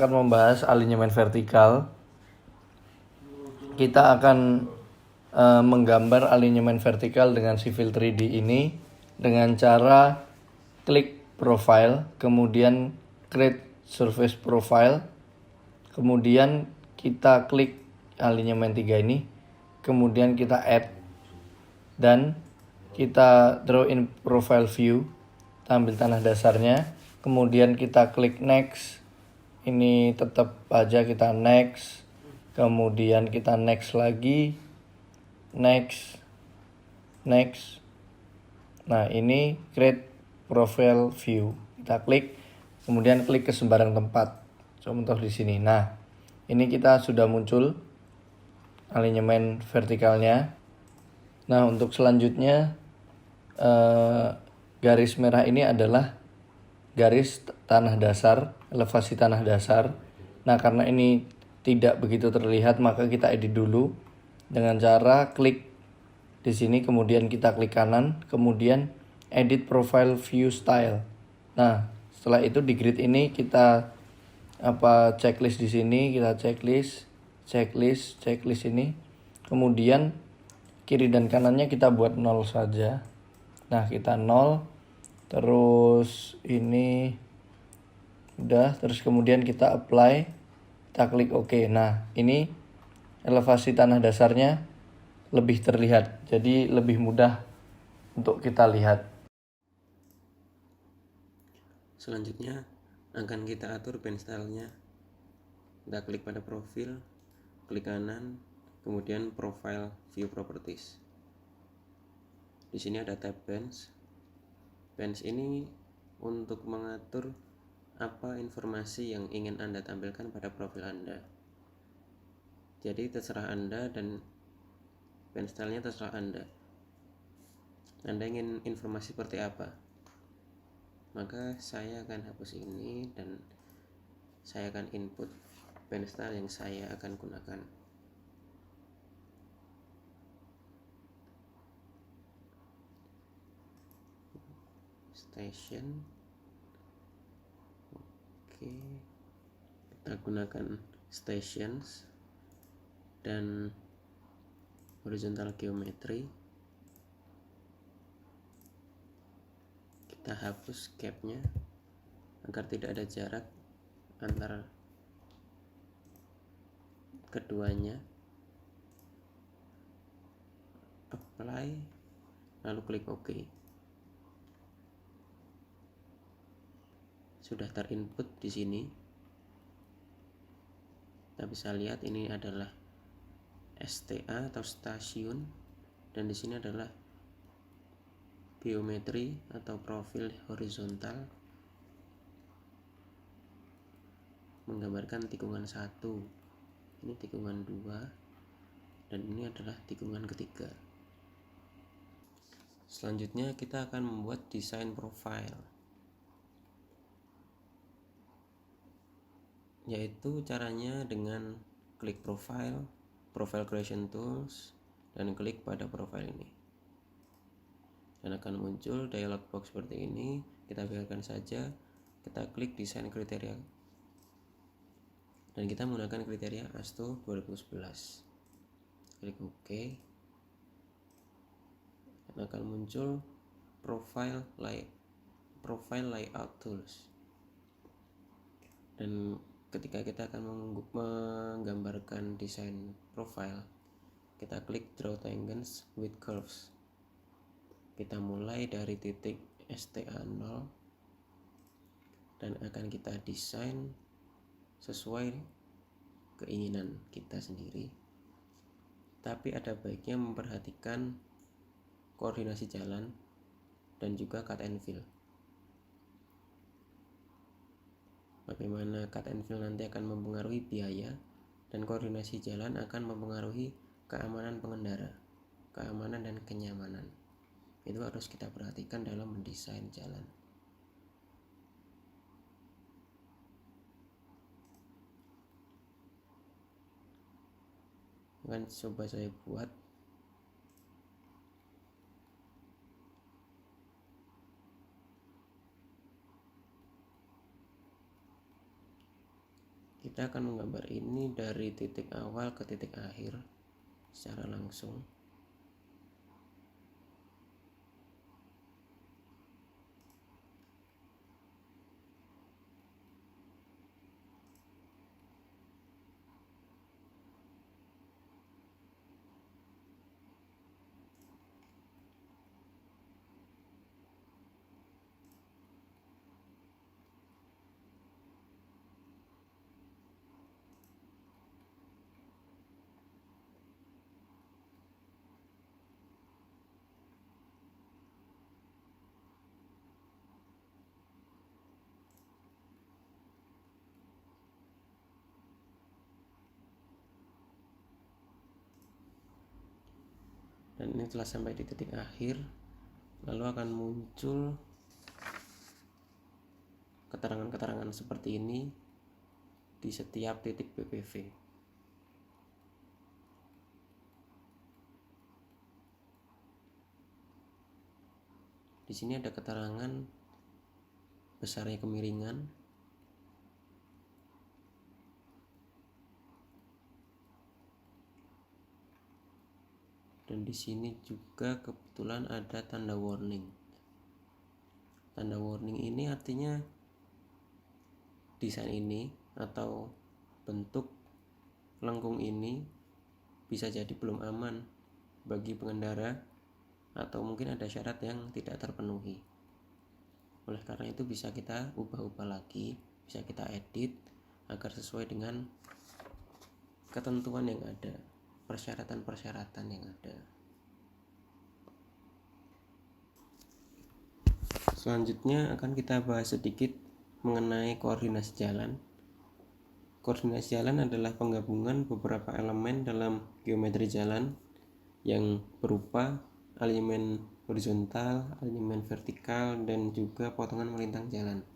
akan membahas alinyemen vertikal. Kita akan menggambar alinyemen vertikal dengan Civil 3D ini dengan cara klik profile, kemudian create surface profile, kemudian kita klik alinyemen 3 ini, kemudian kita add, dan kita draw in profile view, kita ambil tanah dasarnya, kemudian kita klik next. Ini tetap aja kita next, kemudian kita next lagi, next. Nah, ini create profile view, kita klik, kemudian klik ke sembarang tempat, contoh di sini. Nah, ini kita sudah muncul alinyemen vertikalnya. Nah, untuk selanjutnya garis merah ini adalah garis tanah dasar, elevasi tanah dasar. Nah, karena ini tidak begitu terlihat, maka kita edit dulu dengan cara klik di sini, kemudian kita klik kanan, kemudian edit profile view style. Nah, setelah itu di grid ini kita checklist di sini, kita checklist ini. Kemudian kiri dan kanannya kita buat 0 saja. Nah, kita 0. Terus ini udah, terus kemudian kita apply, kita klik OK. Nah, ini elevasi tanah dasarnya lebih terlihat, jadi lebih mudah untuk kita lihat. Selanjutnya akan kita atur pen stylenya. Kita klik pada profil, klik kanan, kemudian profile view properties. Di sini ada tab pens. Pens ini untuk mengatur apa informasi yang ingin Anda tampilkan pada profil Anda. Jadi terserah Anda, dan pen stylenya terserah Anda. Anda ingin informasi seperti apa? Maka saya akan hapus ini dan saya akan input pen style yang saya akan gunakan. Station. Oke, kita gunakan stations dan horizontal geometry. Kita hapus gapnya agar tidak ada jarak antara keduanya. Apply, lalu klik OK. Sudah terinput di sini. Kita bisa lihat ini adalah STA atau stasiun, dan di sini adalah geometri atau profil horizontal menggambarkan tikungan 1, ini tikungan 2, dan ini adalah tikungan ketiga. Selanjutnya kita akan membuat desain profile, yaitu caranya dengan klik profile creation tools, dan klik pada profile ini, dan akan muncul dialog box seperti ini. Kita biarkan saja, kita klik desain kriteria, dan kita menggunakan kriteria ASTO 2011. Klik OK, dan akan muncul profile layout tools. Dan ketika kita akan menggambarkan desain profile, kita klik draw tangents with curves. Kita mulai dari titik STA 0 dan akan kita desain sesuai keinginan kita sendiri, tapi ada baiknya memperhatikan koordinasi jalan dan juga cut and fill. Bagaimana cut and fill nanti akan mempengaruhi biaya, dan koordinasi jalan akan mempengaruhi keamanan pengendara, keamanan dan kenyamanan. Itu harus kita perhatikan dalam mendesain jalan. Akan coba saya buat. kita akan menggambar ini dari titik awal ke titik akhir secara langsung. Dan ini telah sampai di titik akhir, lalu akan muncul keterangan-keterangan seperti ini di setiap titik PPV. Di sini ada keterangan besarnya kemiringan, dan di sini juga kebetulan ada tanda warning. Tanda warning ini artinya desain ini atau bentuk lengkung ini bisa jadi belum aman bagi pengendara, atau mungkin ada syarat yang tidak terpenuhi. Oleh karena itu bisa kita ubah-ubah lagi, bisa kita edit agar sesuai dengan ketentuan yang ada, persyaratan-persyaratan yang ada. Selanjutnya akan kita bahas sedikit mengenai koordinasi jalan. Koordinasi jalan adalah penggabungan beberapa elemen dalam geometri jalan yang berupa alignment horizontal, alignment vertikal, dan juga potongan melintang jalan.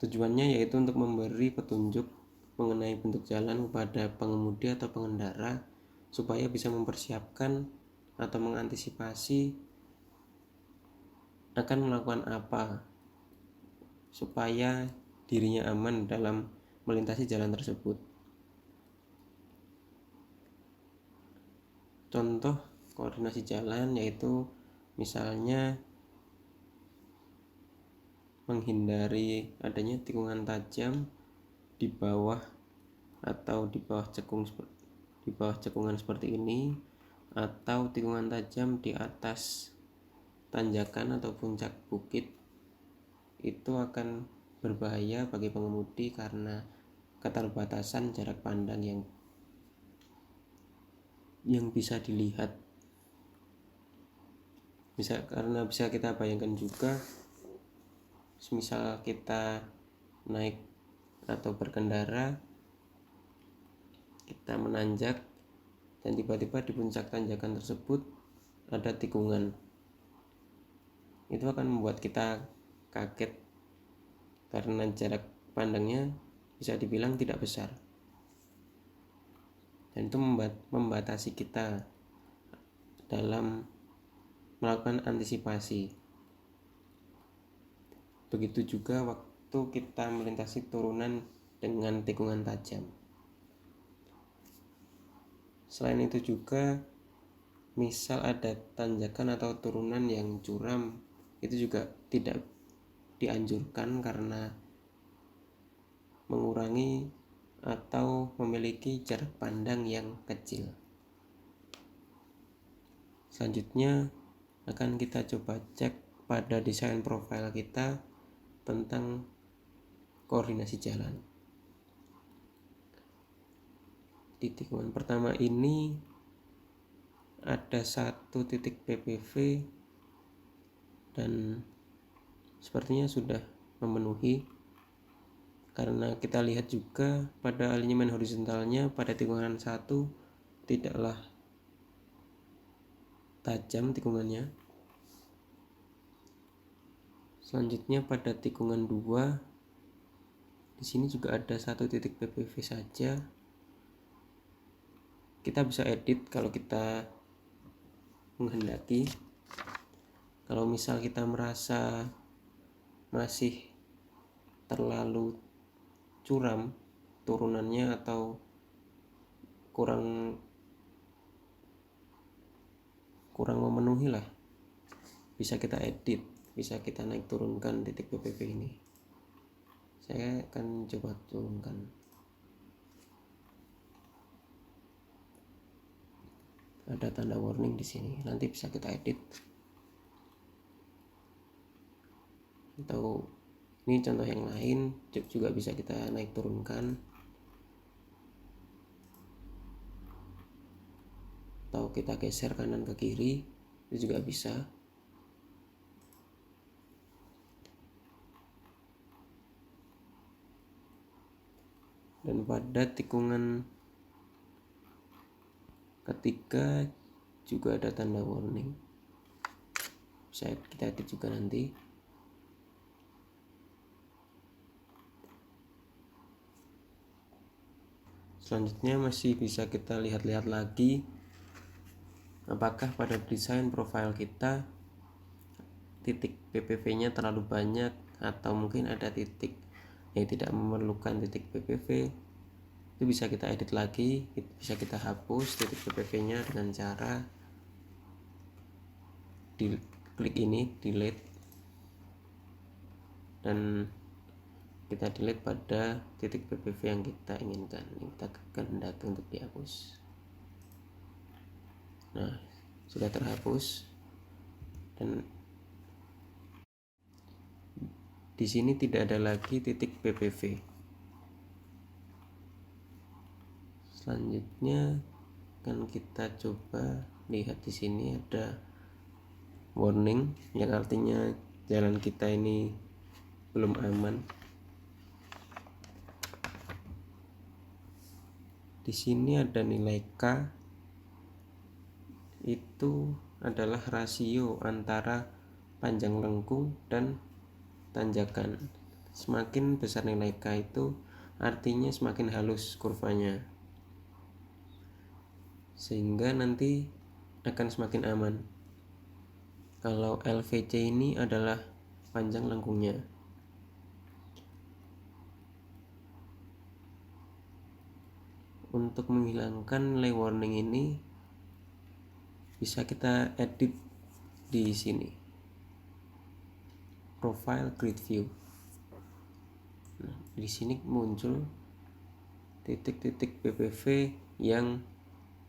Tujuannya yaitu untuk memberi petunjuk mengenai bentuk jalan kepada pengemudi atau pengendara supaya bisa mempersiapkan atau mengantisipasi akan melakukan apa supaya dirinya aman dalam melintasi jalan tersebut. Contoh koordinasi jalan yaitu misalnya menghindari adanya tikungan tajam di bawah atau di bawah cekungan seperti ini, atau tikungan tajam di atas tanjakan atau puncak bukit. Itu akan berbahaya bagi pengemudi karena keterbatasan jarak pandang yang bisa dilihat. Karena bisa kita bayangkan juga, misal kita naik atau berkendara, kita menanjak dan tiba-tiba di puncak tanjakan tersebut ada tikungan. Itu akan membuat kita kaget karena jarak pandangnya bisa dibilang tidak besar, dan itu membatasi kita dalam melakukan antisipasi. Begitu juga waktu kita melintasi turunan dengan tikungan tajam. Selain itu juga, misal ada tanjakan atau turunan yang curam, itu juga tidak dianjurkan karena mengurangi atau memiliki jarak pandang yang kecil. Selanjutnya akan kita coba cek pada desain profil kita tentang koordinasi jalan. Di tikungan pertama ini ada satu titik PPV dan sepertinya sudah memenuhi, karena kita lihat juga pada alignment horizontalnya pada tikungan 1 tidaklah tajam tikungannya. Selanjutnya pada tikungan 2, di sini juga ada satu titik PPV saja. Kita bisa edit kalau kita menghendaki. Kalau misal kita merasa masih terlalu curam, turunannya atau kurang memenuhi lah, bisa kita edit, bisa kita naik turunkan titik PPV ini. Saya akan coba turunkan. Ada tanda warning di sini, nanti bisa kita edit. Atau ini contoh yang lain juga bisa kita naik turunkan, atau kita geser kanan ke kiri, itu juga bisa. Dan pada tikungan ketiga juga ada tanda warning, bisa kita edit juga nanti. Selanjutnya masih bisa kita lihat-lihat lagi apakah pada desain profile kita titik PPV nya terlalu banyak, atau mungkin ada titik yang tidak memerlukan titik PPV. Itu bisa kita edit lagi, bisa kita hapus titik PPV nya dengan cara klik ini delete, dan kita delete pada titik PPV yang kita inginkan, yang kita kehendaki untuk dihapus. Nah, sudah terhapus, dan di sini tidak ada lagi titik PPV. Selanjutnya kan kita coba lihat di sini ada warning, yang artinya jalan kita ini belum aman. Di sini ada nilai K, itu adalah rasio antara panjang lengkung dan tanjakan. Semakin besar nilai K itu artinya semakin halus kurvanya, sehingga nanti akan semakin aman. Kalau LVC ini adalah panjang lengkungnya. Untuk menghilangkan nilai warning ini bisa kita edit di sini, profile grid view. Nah, di sini muncul titik-titik PPV yang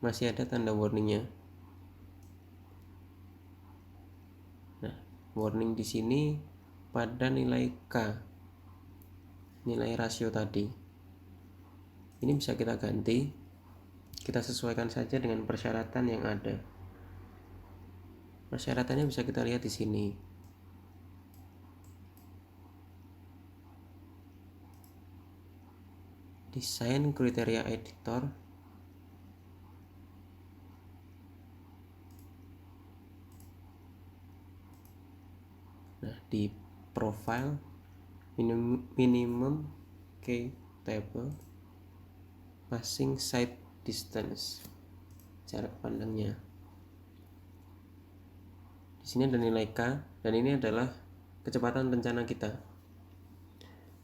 masih ada tanda warningnya. Nah, warning di sini pada nilai K, nilai rasio tadi. Ini bisa kita ganti, kita sesuaikan saja dengan persyaratan yang ada. Persyaratannya bisa kita lihat di sini. Desain kriteria editor. Nah, di profile minimum key table, passing side distance, jarak pandangnya. Di sini ada nilai K, dan ini adalah kecepatan rencana kita.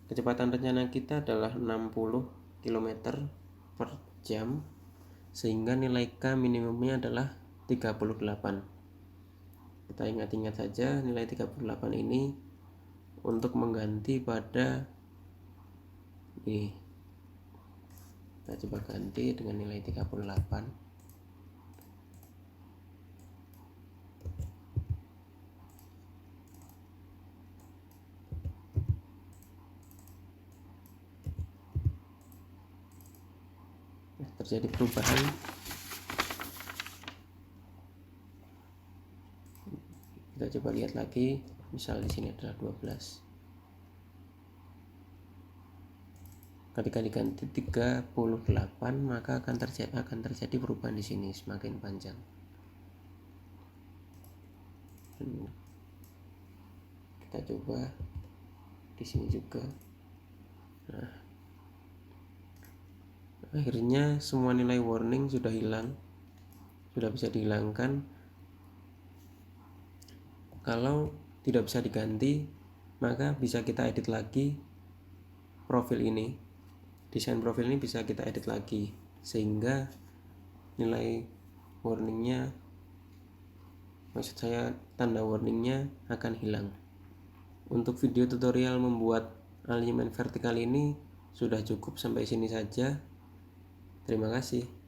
Kecepatan rencana kita adalah 60 km per jam, sehingga nilai K minimumnya adalah 38. Kita ingat-ingat saja nilai 38 ini untuk mengganti pada ini. Kita coba ganti dengan nilai 38. Terjadi perubahan. Kita coba lihat lagi, misal di sini adalah 12. Ketika diganti 38, maka akan terjadi perubahan di sini, semakin panjang. Kita coba di sini juga. Nah, akhirnya semua nilai warning sudah hilang, sudah bisa dihilangkan. Kalau tidak bisa diganti, maka bisa kita edit lagi profil ini. desain profil ini bisa kita edit lagi sehingga nilai warningnya, maksud saya tanda warningnya akan hilang. Untuk video tutorial membuat alignment vertikal ini sudah cukup, sampai sini saja. Terima kasih.